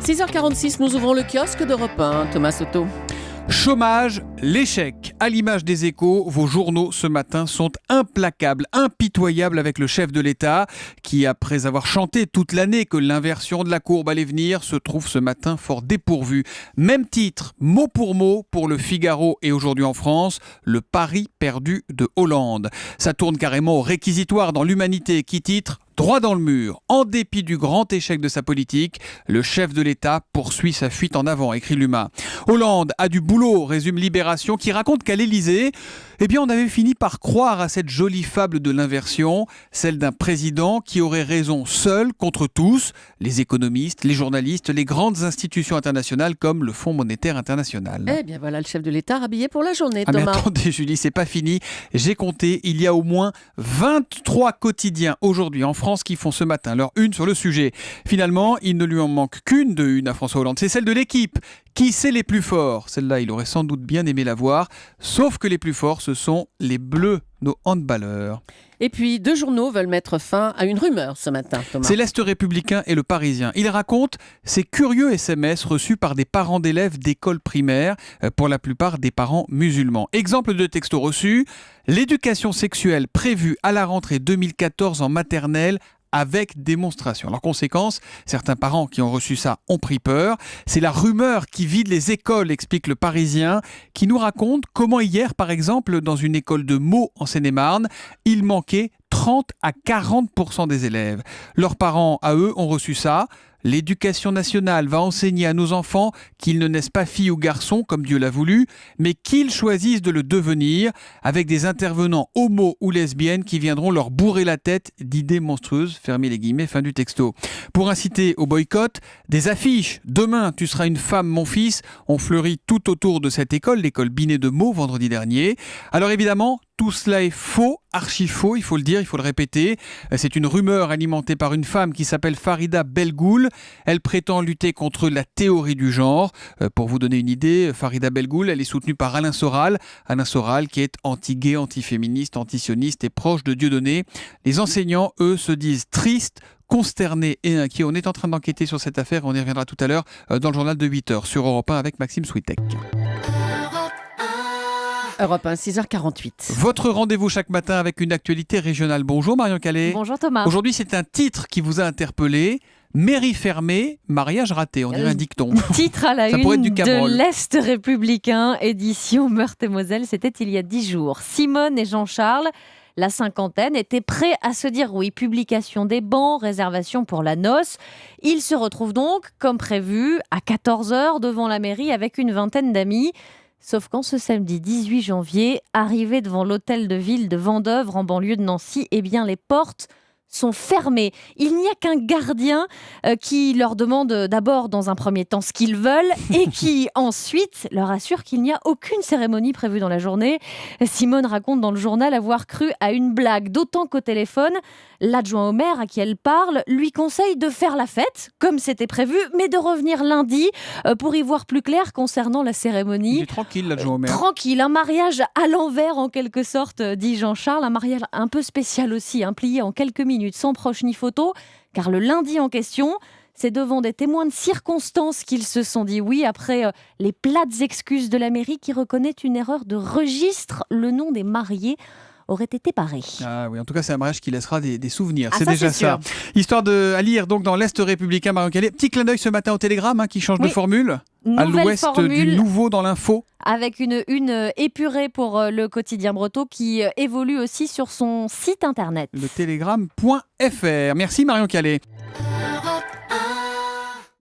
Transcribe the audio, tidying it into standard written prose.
6h46, nous ouvrons le kiosque d'Europe 1. Thomas Soto. Chômage, l'échec. À l'image des Échos, vos journaux ce matin sont implacables, impitoyables avec le chef de l'État qui, après avoir chanté toute l'année que l'inversion de la courbe allait venir, se trouve ce matin fort dépourvu. Même titre, mot pour Le Figaro et Aujourd'hui en France, le pari perdu de Hollande. Ça tourne carrément au réquisitoire dans l'Humanité qui titre droit dans le mur. En dépit du grand échec de sa politique, le chef de l'État poursuit sa fuite en avant, écrit l'Humain. Hollande a du boulot, résume Libération, qui raconte qu'à l'Élysée, on avait fini par croire à cette jolie fable de l'inversion, celle d'un président qui aurait raison seul contre tous, les économistes, les journalistes, les grandes institutions internationales comme le Fonds monétaire international. Voilà le chef de l'État rhabillé pour la journée, Mais Thomas. attendez Julie, c'est pas fini. J'ai compté, il y a au moins 23 quotidiens aujourd'hui en France qui font ce matin leur une sur le sujet. Finalement, il ne lui en manque qu'une de une à François Hollande. C'est celle de l'équipe. Qui c'est les plus forts ? Celle-là, il aurait sans doute bien aimé la voir. Sauf que les plus forts, ce sont les Bleus, nos handballeurs. Et puis, deux journaux veulent mettre fin à une rumeur ce matin, Thomas. C'est l'Est républicain et le Parisien. Ils racontent ces curieux SMS reçus par des parents d'élèves d'école primaire, pour la plupart des parents musulmans. Exemple de texto reçu, l'éducation sexuelle prévue à la rentrée 2014 en maternelle avec démonstration. Alors conséquence, certains parents qui ont reçu ça ont pris peur. C'est la rumeur qui vide les écoles, explique le Parisien, qui nous raconte comment hier, par exemple, dans une école de Meaux en Seine-et-Marne, il manquait 30 à 40% des élèves. Leurs parents, à eux, ont reçu ça. L'éducation nationale va enseigner à nos enfants qu'ils ne naissent pas filles ou garçons comme Dieu l'a voulu, mais qu'ils choisissent de le devenir avec des intervenants homo ou lesbiennes qui viendront leur bourrer la tête d'idées monstrueuses, fermez les guillemets, fin du texto. Pour inciter au boycott, des affiches « Demain, tu seras une femme, mon fils » ont fleuri tout autour de cette école, l'école Binet de Meaux, vendredi dernier. Alors évidemment, tout cela est faux, archi faux, il faut le dire, il faut le répéter. C'est une rumeur alimentée par une femme qui s'appelle Farida Belgoul. Elle prétend lutter contre la théorie du genre. Pour vous donner une idée, Farida Belgoul, elle est soutenue par Alain Soral. Alain Soral qui est anti-gay, anti-féministe, anti-sioniste et proche de Dieudonné. Les enseignants, eux, se disent tristes, consternés et inquiets. On est en train d'enquêter sur cette affaire. On y reviendra tout à l'heure dans le journal de 8h sur Europe 1 avec Maxime Switek. Europe 1, 6h48. Votre rendez-vous chaque matin avec une actualité régionale. Bonjour Marion Calais. Bonjour Thomas. Aujourd'hui, c'est un titre qui vous a interpellé. Mairie fermée, mariage raté. On dirait un dicton. Titre à la Ça pourrait être une du Cabrol. de l'Est républicain, édition Meurthe-et-Moselle. C'était il y a 10 jours. Simone et Jean-Charles, la cinquantaine, étaient prêts à se dire oui. Publication des bans, réservation pour la noce. Ils se retrouvent donc, comme prévu, à 14h devant la mairie avec une vingtaine d'amis. Sauf qu'en ce samedi 18 janvier, arrivés devant l'hôtel de ville de Vendeuvre en banlieue de Nancy, les portes sont fermées. Il n'y a qu'un gardien qui leur demande d'abord dans un premier temps ce qu'ils veulent et qui ensuite leur assure qu'il n'y a aucune cérémonie prévue dans la journée. Simone raconte dans le journal avoir cru à une blague, d'autant qu'au téléphone, l'adjoint au maire à qui elle parle lui conseille de faire la fête, comme c'était prévu, mais de revenir lundi pour y voir plus clair concernant la cérémonie. Il est tranquille l'adjoint au maire. Tranquille, un mariage à l'envers en quelque sorte, dit Jean-Charles, un mariage un peu spécial aussi, plié en quelques minutes, sans proche ni photo, car le lundi en question, c'est devant des témoins de circonstance qu'ils se sont dit oui, après les plates excuses de la mairie qui reconnaît une erreur de registre. Le nom des mariés aurait été paré. Ah oui, en tout cas, c'est un mariage qui laissera des souvenirs. Ah, c'est ça, déjà c'est ça. Histoire à lire donc dans l'Est républicain, Marion Calais. Petit clin d'œil ce matin au Télégramme qui change de formule. À Nouvelle l'ouest formule. du nouveau dans l'info. Avec une épurée pour le quotidien breton qui évolue aussi sur son site internet. Le télégramme.fr. Merci Marion Calais.